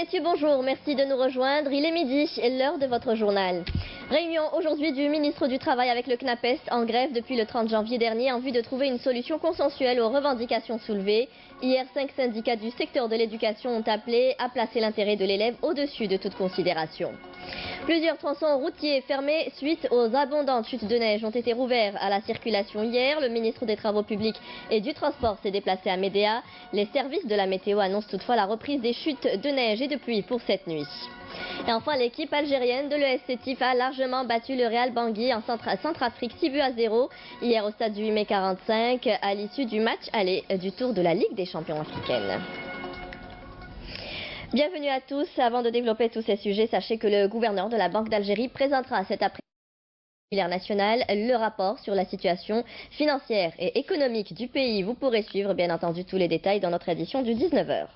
messieurs, bonjour. Merci de nous rejoindre. Il est midi, l'heure de votre journal. Réunion aujourd'hui du ministre du Travail avec le CNAPES en grève depuis le 30 janvier dernier en vue de trouver une solution consensuelle aux revendications soulevées. Hier, 5 syndicats du secteur de l'éducation ont appelé à placer l'intérêt de l'élève au-dessus de toute considération. Plusieurs tronçons routiers fermés suite aux abondantes chutes de neige ont été rouverts à la circulation hier. Le ministre des Travaux publics et du Transport s'est déplacé à Médéa. Les services de la météo annoncent toutefois la reprise des chutes de neige et de pluie pour cette nuit. Et enfin, l'équipe algérienne de l'ES Sétif a largement battu le Real Bangui en Centrafrique 6-0 hier au stade du 8 mai 45 à l'issue du match aller du tour de la Ligue des champions africaine. Bienvenue à tous. Avant de développer tous ces sujets, sachez que le gouverneur de la Banque d'Algérie présentera cet après-midi national le rapport sur la situation financière et économique du pays. Vous pourrez suivre bien entendu tous les détails dans notre édition du 19h.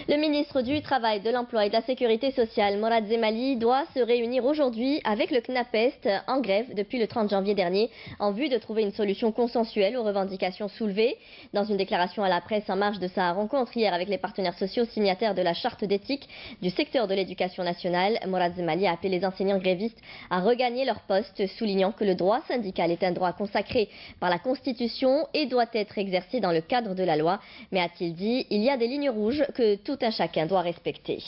Le ministre du Travail, de l'Emploi et de la Sécurité sociale, Morad Zemali, doit se réunir aujourd'hui avec le CNAPES en grève depuis le 30 janvier dernier en vue de trouver une solution consensuelle aux revendications soulevées. Dans une déclaration à la presse en marge de sa rencontre hier avec les partenaires sociaux signataires de la charte d'éthique du secteur de l'éducation nationale, Morad Zemali a appelé les enseignants grévistes à regagner leur poste, soulignant que le droit syndical est un droit consacré par la Constitution et doit être exercé dans le cadre de la loi. Mais a-t-il dit, il y a des lignes rouges que tout un chacun doit respecter.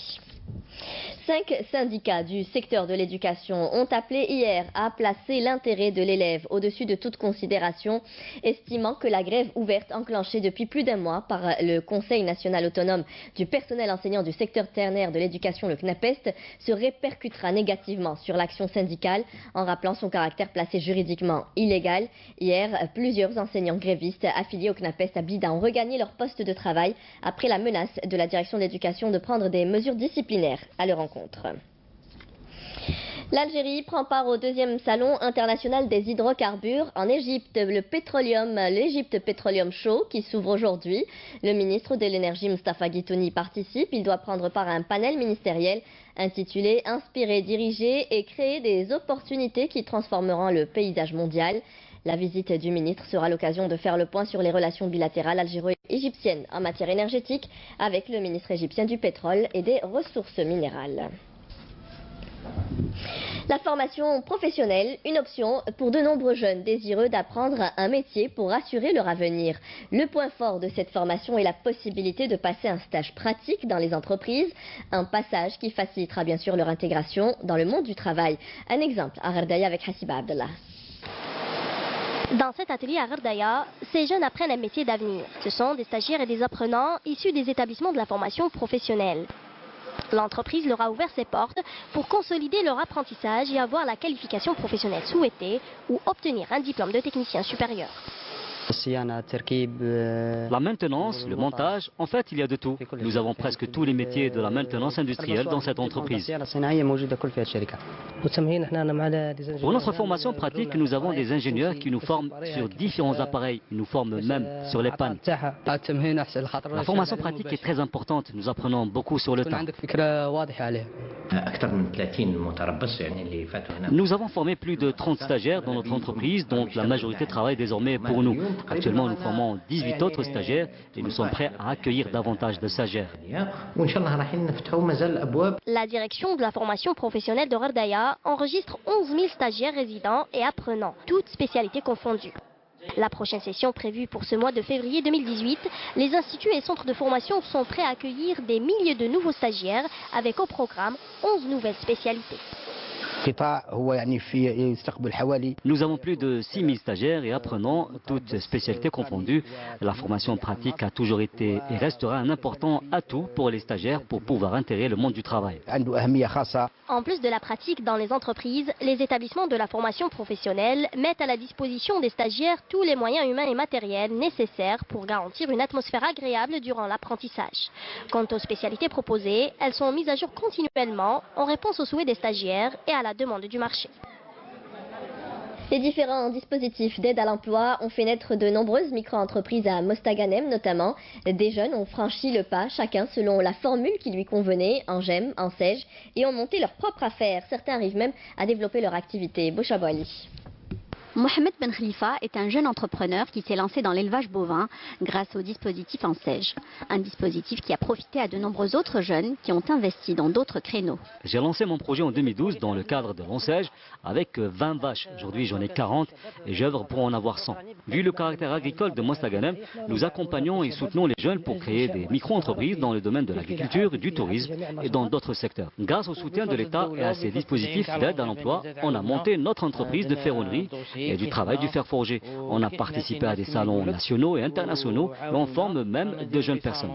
5 syndicats du secteur de l'éducation ont appelé hier à placer l'intérêt de l'élève au-dessus de toute considération, estimant que la grève ouverte enclenchée depuis plus d'un mois par le Conseil national autonome du personnel enseignant du secteur ternaire de l'éducation, le CNAPES, se répercutera négativement sur l'action syndicale en rappelant son caractère placé juridiquement illégal. Hier, plusieurs enseignants grévistes affiliés au CNAPES à Blida ont regagné leur poste de travail après la menace de la direction de l'éducation de prendre des mesures disciplinaires à leur encontre. L'Algérie prend part au 2e salon international des hydrocarbures en Égypte, l'Égypte Petroleum Show qui s'ouvre aujourd'hui. Le ministre de l'énergie Moustapha Guitouni participe. Il doit prendre part à un panel ministériel intitulé « Inspirer, diriger et créer des opportunités qui transformeront le paysage mondial ». La visite du ministre sera l'occasion de faire le point sur les relations bilatérales algéro-égyptiennes en matière énergétique avec le ministre égyptien du pétrole et des ressources minérales. La formation professionnelle, une option pour de nombreux jeunes désireux d'apprendre un métier pour assurer leur avenir. Le point fort de cette formation est la possibilité de passer un stage pratique dans les entreprises, un passage qui facilitera bien sûr leur intégration dans le monde du travail. Un exemple à Gherdaya avec Hassiba Abdallah. Dans cet atelier à Gherdaya, ces jeunes apprennent un métier d'avenir. Ce sont des stagiaires et des apprenants issus des établissements de la formation professionnelle. L'entreprise leur a ouvert ses portes pour consolider leur apprentissage et avoir la qualification professionnelle souhaitée ou obtenir un diplôme de technicien supérieur. La maintenance, le montage, en fait il y a de tout. Nous avons presque tous les métiers de la maintenance industrielle dans cette entreprise. Pour notre formation pratique, nous avons des ingénieurs qui nous forment sur différents appareils. Ils nous forment même sur les pannes. La formation pratique est très importante. Nous apprenons beaucoup sur le temps. Nous avons formé plus de 30 stagiaires dans notre entreprise, dont la majorité travaille désormais pour nous. Actuellement, nous formons 18 autres stagiaires et nous sommes prêts à accueillir davantage de stagiaires. La direction de la formation professionnelle de Gherdaya enregistre 11 000 stagiaires résidents et apprenants, toutes spécialités confondues. La prochaine session prévue pour ce mois de février 2018, les instituts et centres de formation sont prêts à accueillir des milliers de nouveaux stagiaires avec au programme 11 nouvelles spécialités. Nous avons plus de 6 000 stagiaires et apprenants, toutes spécialités confondues. La formation pratique a toujours été et restera un important atout pour les stagiaires pour pouvoir intégrer le monde du travail. En plus de la pratique dans les entreprises, les établissements de la formation professionnelle mettent à la disposition des stagiaires tous les moyens humains et matériels nécessaires pour garantir une atmosphère agréable durant l'apprentissage. Quant aux spécialités proposées, elles sont mises à jour continuellement en réponse aux souhaits des stagiaires et à la demande du marché. Les différents dispositifs d'aide à l'emploi ont fait naître de nombreuses micro-entreprises à Mostaganem notamment. Des jeunes ont franchi le pas, chacun selon la formule qui lui convenait, en GEM, en SEJ, et ont monté leur propre affaire. Certains arrivent même à développer leur activité. Bouchabouali. Mohamed Ben Khalifa est un jeune entrepreneur qui s'est lancé dans l'élevage bovin grâce au dispositif Ansège. Un dispositif qui a profité à de nombreux autres jeunes qui ont investi dans d'autres créneaux. J'ai lancé mon projet en 2012 dans le cadre de l'Ansège avec 20 vaches. Aujourd'hui j'en ai 40 et j'œuvre pour en avoir 100. Vu le caractère agricole de Mostaganem, nous accompagnons et soutenons les jeunes pour créer des micro-entreprises dans le domaine de l'agriculture, du tourisme et dans d'autres secteurs. Grâce au soutien de l'État et à ses dispositifs d'aide à l'emploi, on a monté notre entreprise de ferronnerie et du travail du fer forgé. On a participé à des salons nationaux et internationaux et on forme même de jeunes personnes.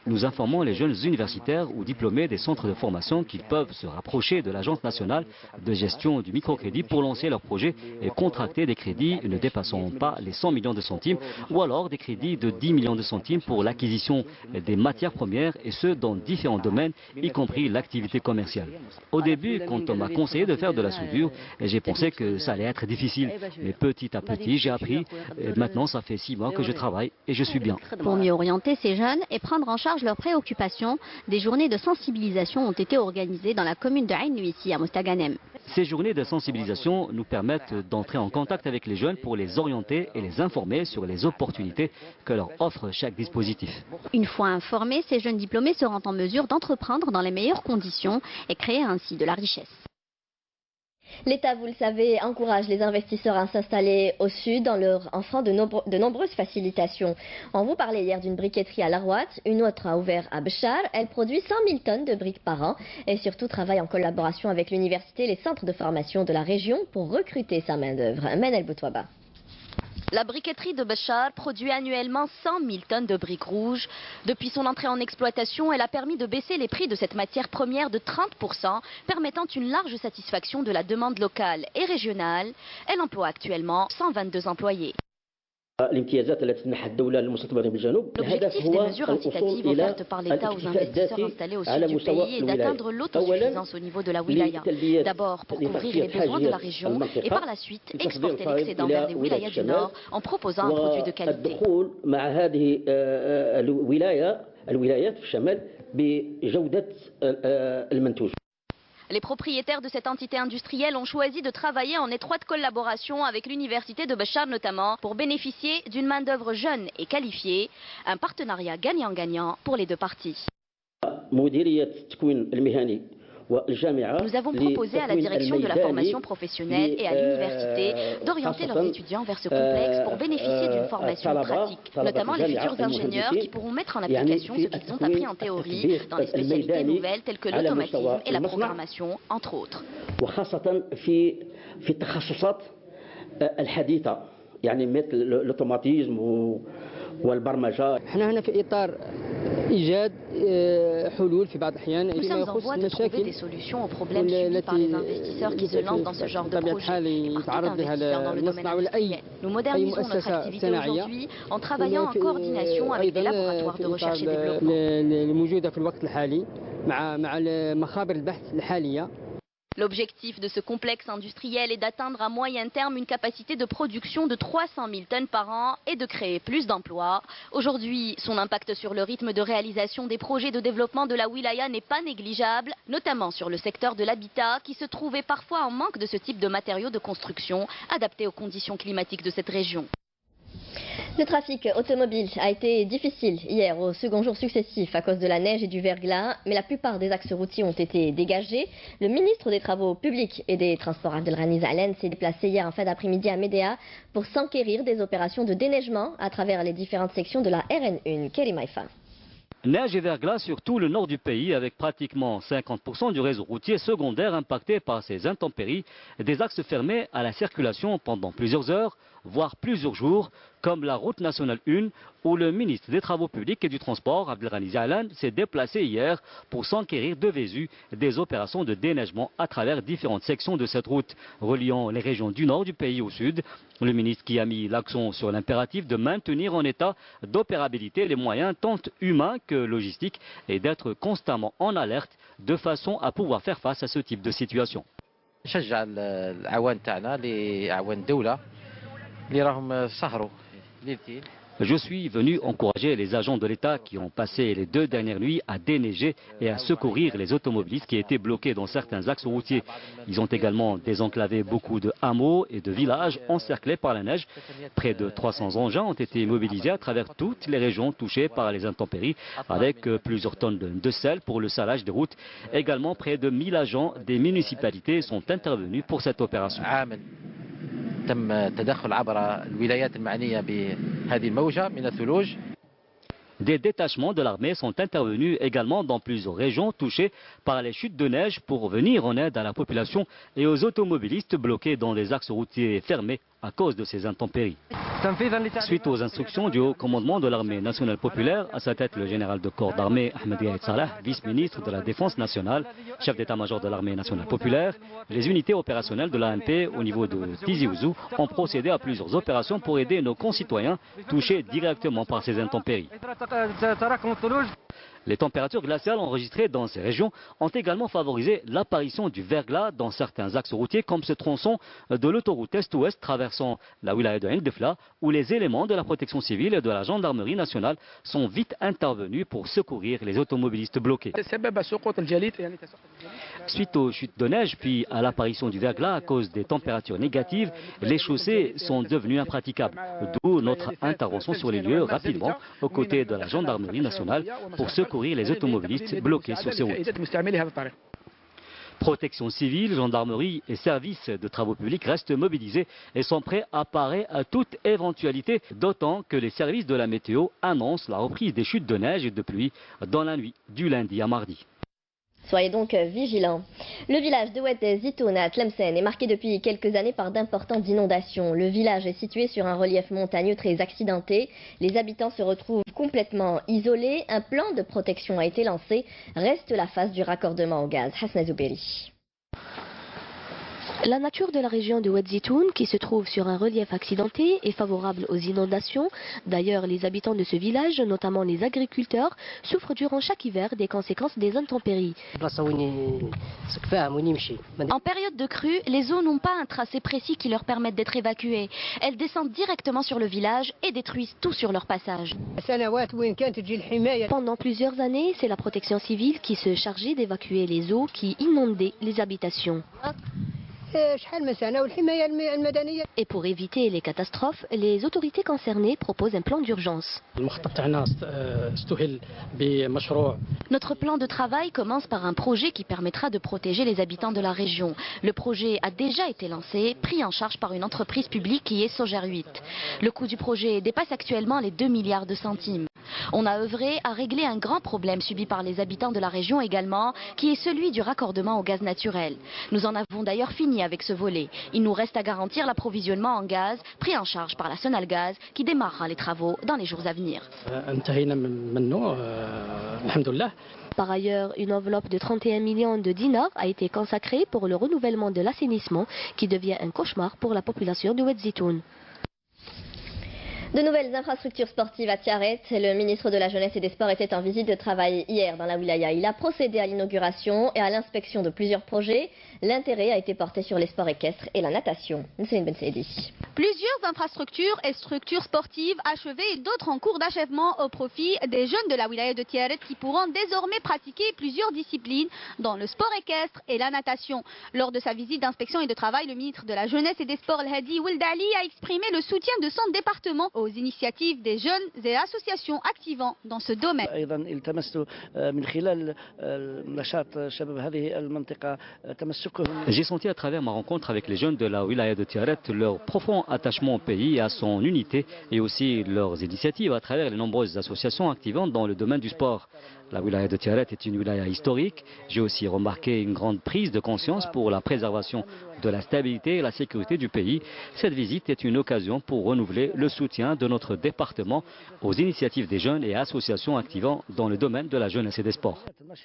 Nous informons les jeunes universitaires ou diplômés des centres de formation qu'ils peuvent se rapprocher de l'Agence nationale de gestion du microcrédit pour lancer leur projet et contracter des crédits ne dépassant pas les 100 millions de centimes ou alors des crédits de 10 millions de centimes pour l'acquisition des matières premières et ce dans différents domaines, y compris l'activité commerciale. Au début, quand on m'a conseillé de faire de la soudure, j'ai pensé que ça allait être difficile. Mais petit à petit, j'ai appris. Et maintenant, ça fait 6 mois que je travaille et je suis bien. Pour mieux orienter ces jeunes et prendre en charge leurs préoccupations, des journées de sensibilisation ont été organisées dans la commune de Ain Nuissi à Mostaganem. Ces journées de sensibilisation nous permettent d'entrer en contact avec les jeunes pour les orienter et les informer sur les opportunités que leur offre chaque dispositif. Une fois informés, ces jeunes diplômés seront en mesure d'entreprendre dans les meilleures conditions et créer ainsi de la richesse. L'État, vous le savez, encourage les investisseurs à s'installer au sud en leur offrant de nombreuses facilitations. On vous parlait hier d'une briqueterie à Larouat, une autre a ouvert à Béchar. Elle produit 100 000 tonnes de briques par an et surtout travaille en collaboration avec l'université et les centres de formation de la région pour recruter sa main-d'œuvre. Menel Boutouaba. La briqueterie de Béchar produit annuellement 100 000 tonnes de briques rouges. Depuis son entrée en exploitation, elle a permis de baisser les prix de cette matière première de 30%, permettant une large satisfaction de la demande locale et régionale. Elle emploie actuellement 122 employés. L'objectif des mesures incitatives offertes par l'État aux investisseurs installés au sud du pays est d'atteindre l'autosuffisance au niveau de la wilaya. D'abord pour couvrir les besoins de la région et par la suite exporter l'excédent vers les wilayas du Nord en proposant un produit de qualité. Les propriétaires de cette entité industrielle ont choisi de travailler en étroite collaboration avec l'université de Béchar notamment pour bénéficier d'une main-d'œuvre jeune et qualifiée, un partenariat gagnant-gagnant pour les deux parties. Nous avons proposé à la direction de la formation professionnelle et à l'université d'orienter leurs étudiants vers ce complexe pour bénéficier d'une formation pratique, notamment les futurs ingénieurs qui pourront mettre en application ce qu'ils ont appris en théorie dans les spécialités nouvelles telles que l'automatisme et la programmation, entre autres. Nous sommes en voie de trouver des solutions aux problèmes subis par les investisseurs qui se lancent dans ce genre de projet et par tout investisseur dans le domaine industriel. Nous modernisons notre activité aujourd'hui en travaillant en coordination avec des laboratoires de recherche et développement. L'objectif de ce complexe industriel est d'atteindre à moyen terme une capacité de production de 300 000 tonnes par an et de créer plus d'emplois. Aujourd'hui, son impact sur le rythme de réalisation des projets de développement de la wilaya n'est pas négligeable, notamment sur le secteur de l'habitat qui se trouvait parfois en manque de ce type de matériaux de construction adaptés aux conditions climatiques de cette région. Le trafic automobile a été difficile hier au second jour successif à cause de la neige et du verglas, mais la plupart des axes routiers ont été dégagés. Le ministre des Travaux publics et des Transports Abdelrani Zahlen s'est déplacé hier en fin d'après-midi à Médéa pour s'enquérir des opérations de déneigement à travers les différentes sections de la RN1. Kérim Haïfa. Neige et verglas sur tout le nord du pays avec pratiquement 50% du réseau routier secondaire impacté par ces intempéries, des axes fermés à la circulation pendant plusieurs heures, voire plusieurs jours, comme la route nationale 1 où le ministre des Travaux publics et du Transport, Abdelrani Zahlen, s'est déplacé hier pour s'enquérir de visu des opérations de déneigement à travers différentes sections de cette route reliant les régions du nord du pays au sud. Le ministre qui a mis l'accent sur l'impératif de maintenir en état d'opérabilité les moyens tant humains que logistiques et d'être constamment en alerte de façon à pouvoir faire face à ce type de situation. Je suis venu encourager les agents de l'État qui ont passé les 2 dernières nuits à déneiger et à secourir les automobilistes qui étaient bloqués dans certains axes routiers. Ils ont également désenclavé beaucoup de hameaux et de villages encerclés par la neige. Près de 300 engins ont été mobilisés à travers toutes les régions touchées par les intempéries, avec plusieurs tonnes de sel pour le salage des routes. Également, près de 1000 agents des municipalités sont intervenus pour cette opération. تم التدخل عبر الولايات المعنية بهذه الموجة من الثلوج. Des détachements de l'armée sont intervenus également dans plusieurs régions touchées par les chutes de neige pour venir en aide à la population et aux automobilistes bloqués dans des axes routiers fermés à cause de ces intempéries. Suite aux instructions du haut commandement de l'armée nationale populaire, à sa tête le général de corps d'armée Ahmed Gaïd Salah, vice-ministre de la Défense nationale, chef d'état-major de l'armée nationale populaire, les unités opérationnelles de l'ANP au niveau de Tizi Ouzou ont procédé à plusieurs opérations pour aider nos concitoyens touchés directement par ces intempéries. Les températures glaciales enregistrées dans ces régions ont également favorisé l'apparition du verglas dans certains axes routiers comme ce tronçon de l'autoroute Est-Ouest traversant la wilaya de Ndefla où les éléments de la protection civile et de la gendarmerie nationale sont vite intervenus pour secourir les automobilistes bloqués. Suite aux chutes de neige puis à l'apparition du verglas à cause des températures négatives, les chaussées sont devenues impraticables. D'où notre intervention sur les lieux rapidement aux côtés de la gendarmerie nationale pour secourir les automobilistes bloqués sur ces routes. Protection civile, gendarmerie et services de travaux publics restent mobilisés et sont prêts à parer à toute éventualité, d'autant que les services de la météo annoncent la reprise des chutes de neige et de pluie dans la nuit du lundi à mardi. Soyez donc vigilants. Le village de Oued Zitoun à Tlemcen est marqué depuis quelques années par d'importantes inondations. Le village est situé sur un relief montagneux très accidenté. Les habitants se retrouvent complètement isolés. Un plan de protection a été lancé. Reste la phase du raccordement au gaz. Hasna Zouberi. La nature de la région de Oued Zitoun, qui se trouve sur un relief accidenté, est favorable aux inondations. D'ailleurs, les habitants de ce village, notamment les agriculteurs, souffrent durant chaque hiver des conséquences des intempéries. En période de crue, les eaux n'ont pas un tracé précis qui leur permette d'être évacuées. Elles descendent directement sur le village et détruisent tout sur leur passage. Pendant plusieurs années, c'est la protection civile qui se chargeait d'évacuer les eaux qui inondaient les habitations. Et pour éviter les catastrophes, les autorités concernées proposent un plan d'urgence. Notre plan de travail commence par un projet qui permettra de protéger les habitants de la région. Le projet a déjà été lancé, pris en charge par une entreprise publique qui est Soger 8. Le coût du projet dépasse actuellement les 2 milliards de centimes. On a œuvré à régler un grand problème subi par les habitants de la région également, qui est celui du raccordement au gaz naturel. Nous en avons d'ailleurs fini avec ce volet. Il nous reste à garantir l'approvisionnement en gaz, pris en charge par la Sonalgaz, qui démarrera les travaux dans les jours à venir. Par ailleurs, une enveloppe de 31 millions de dinars a été consacrée pour le renouvellement de l'assainissement, qui devient un cauchemar pour la population de Oued Zitoun. De nouvelles infrastructures sportives à Tiaret. Le ministre de la Jeunesse et des Sports était en visite de travail hier dans la wilaya. Il a procédé à l'inauguration et à l'inspection de plusieurs projets. L'intérêt a été porté sur les sports équestres et la natation. Plusieurs infrastructures et structures sportives achevées et d'autres en cours d'achèvement au profit des jeunes de la wilaya de Tiaret qui pourront désormais pratiquer plusieurs disciplines dans le sport équestre et la natation. Lors de sa visite d'inspection et de travail, le ministre de la Jeunesse et des Sports, El Hadi Ould Ali, a exprimé le soutien de son département aux initiatives des jeunes et associations activant dans ce domaine. J'ai senti à travers ma rencontre avec les jeunes de la wilaya de Tiaret leur profond attachement au pays et à son unité et aussi leurs initiatives à travers les nombreuses associations activant dans le domaine du sport. La wilaya de Tiaret est une wilaya historique. J'ai aussi remarqué une grande prise de conscience pour la préservation de la stabilité et la sécurité du pays. Cette visite est une occasion pour renouveler le soutien de notre département aux initiatives des jeunes et associations activant dans le domaine de la jeunesse et des sports. Lors de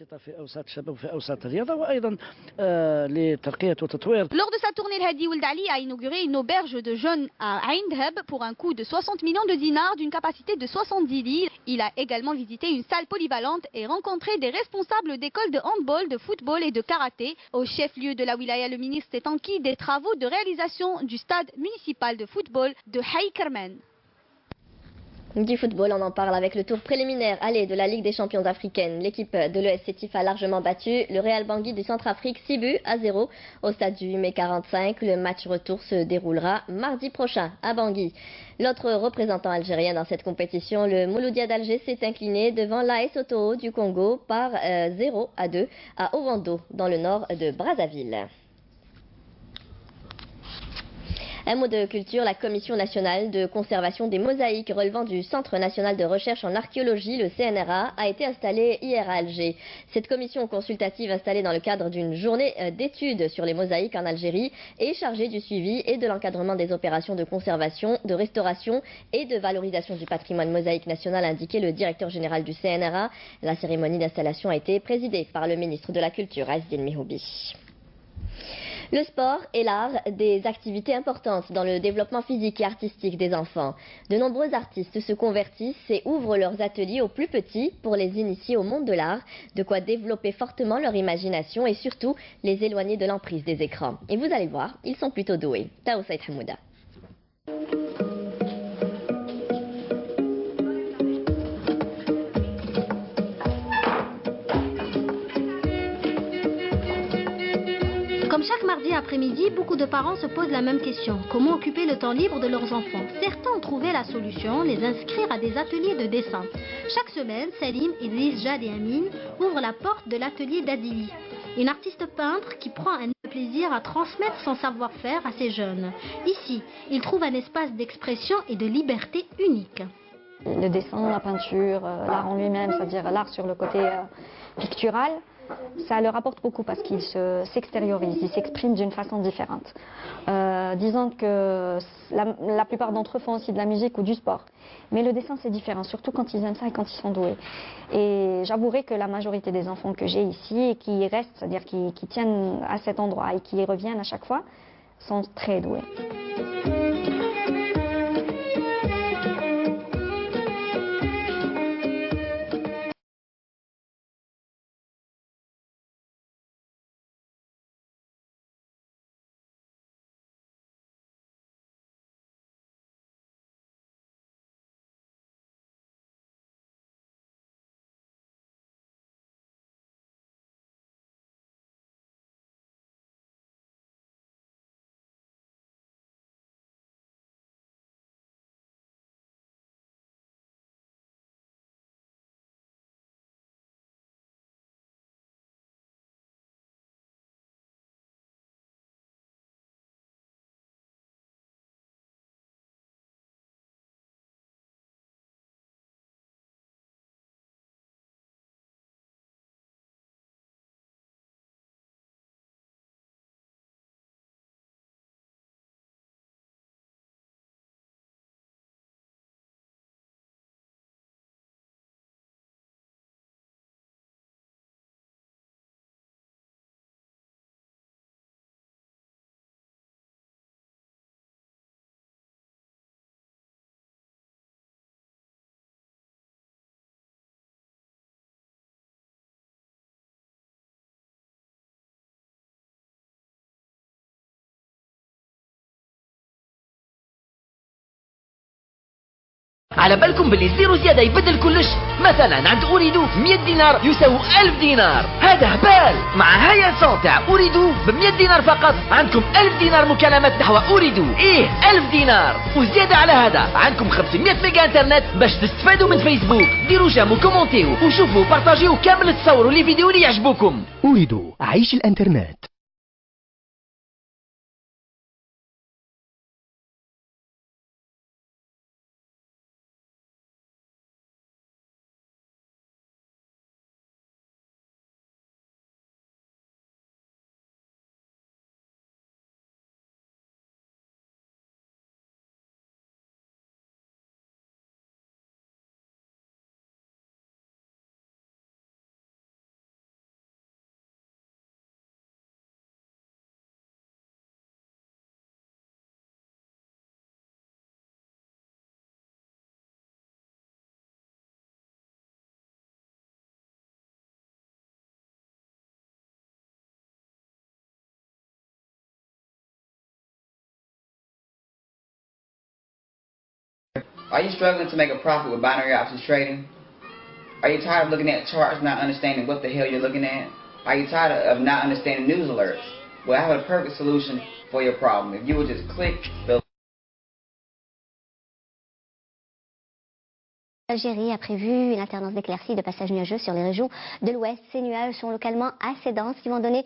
sa tournée, El Hadi Ould Ali a inauguré une auberge de jeunes à Ain Dheb pour un coût de 60 millions de dinars d'une capacité de 70 lits. Il a également visité une salle polyvalente et rencontré des responsables d'écoles de handball, de football et de karaté. Au chef-lieu de la wilaya, le ministre est enquis des travaux de réalisation du stade municipal de football de Haï Kermen. Du football, on en parle avec le tour préliminaire aller de la Ligue des champions africaine. L'équipe de l'ES Sétif a largement battu le Real Bangui du Centrafrique 6-0 au stade du Mai 45. Le match retour se déroulera mardi prochain à Bangui. L'autre représentant algérien dans cette compétition, le Mouloudia d'Alger, s'est incliné devant l'AS Otoo du Congo par 0-2 à Ovando dans le nord de Brazzaville. Un mot de culture, la Commission nationale de conservation des mosaïques relevant du Centre national de recherche en archéologie, le CNRA, a été installée hier à Alger. Cette commission consultative installée dans le cadre d'une journée d'études sur les mosaïques en Algérie est chargée du suivi et de l'encadrement des opérations de conservation, de restauration et de valorisation du patrimoine mosaïque national, a indiqué le directeur général du CNRA. La cérémonie d'installation a été présidée par le ministre de la Culture, Azdine Mihoubi. Le sport est l'art des activités importantes dans le développement physique et artistique des enfants. De nombreux artistes se convertissent et ouvrent leurs ateliers aux plus petits pour les initier au monde de l'art, de quoi développer fortement leur imagination et surtout les éloigner de l'emprise des écrans. Et vous allez le voir, ils sont plutôt doués. Tao Saïd Hamouda. Comme chaque mardi après-midi, beaucoup de parents se posent la même question. Comment occuper le temps libre de leurs enfants? Certains ont trouvé la solution, les inscrire à des ateliers de dessin. Chaque semaine, Salim, Idriss, Jad et Amine ouvrent la porte de l'atelier d'Adili, une artiste peintre qui prend un plaisir à transmettre son savoir-faire à ses jeunes. Ici, ils trouvent un espace d'expression et de liberté unique. Le dessin, la peinture, l'art en lui-même, c'est-à-dire l'art sur le côté pictural, ça leur apporte beaucoup parce qu'ils s'extériorisent, ils s'expriment d'une façon différente. Disons que la plupart d'entre eux font aussi de la musique ou du sport. Mais le dessin, c'est différent, surtout quand ils aiment ça et quand ils sont doués. Et j'avouerai que la majorité des enfants que j'ai ici et qui restent, c'est-à-dire qui tiennent à cet endroit et qui y reviennent à chaque fois, sont très doués. على بالكم باللي الزيرو زيادة يبدل كلش. مثلا عند أوريدو 100 دينار يساوي 1000 دينار. هذا هبال. مع هيا سون تاع أوريدو ب 100 دينار فقط عندكم 1000 دينار مكالمات نحو أوريدو. 1000 دينار. وزيادة على هذا عندكم 500 ميجا انترنت باش تستفادوا من فيسبوك. ديروا جيم وكومونتيو وشوفوا وبارطاجيو كامل تصوروا لي فيديو اللي يعجبوكم. أوريدو، عيش الانترنت. Are you struggling to make a profit with binary options trading? Are you tired of looking at charts, not understanding what the hell you're looking at? Are you tired of not understanding news alerts? Well, I have a perfect solution for your problem. If you would just click the... L'Algérie a prévu une alternance d'éclaircies et de passages nuageux sur les régions de l'ouest. Ces nuages sont localement assez denses qui vont donner